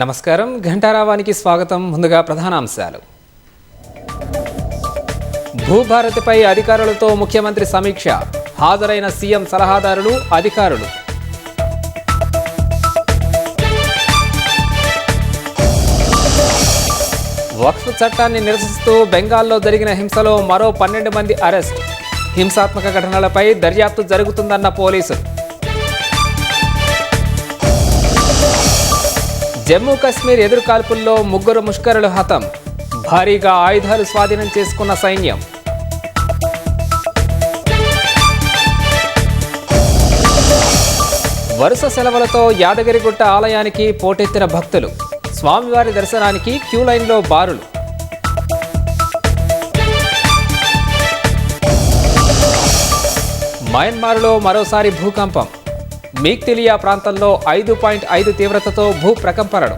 నమస్కారం, ఘంటారావానికి స్వాగతం. ముందుగా ప్రధానాంశాలు. భూభారతిపై అధికారులతో ముఖ్యమంత్రి సమీక్ష. హాజరైన సీఎం సలహాదారులు, అధికారులు. వక్ఫ్ చట్టాన్ని నిరసిస్తూ బెంగాల్లో జరిగిన హింసలో మరో 12 మంది అరెస్ట్. హింసాత్మక ఘటనలపై దర్యాప్తు జరుగుతుందన్న పోలీసులు. జమ్మూ కశ్మీర్ ఎదురుకాల్పుల్లో 3 ముష్కరులు హతం. భారీగా ఆయుధాలు స్వాధీనం చేసుకున్న సైన్యం. వరుస సెలవులతో యాదగిరిగుట్ట ఆలయానికి పోటెత్తిన భక్తులు. స్వామివారి దర్శనానికి క్యూ లైన్లో బారులు. మయన్మార్లో మరోసారి భూకంపం. మీక్తిలియా ప్రాంతంలో 5.5 తీవ్రతతో భూ ప్రకంపనలు.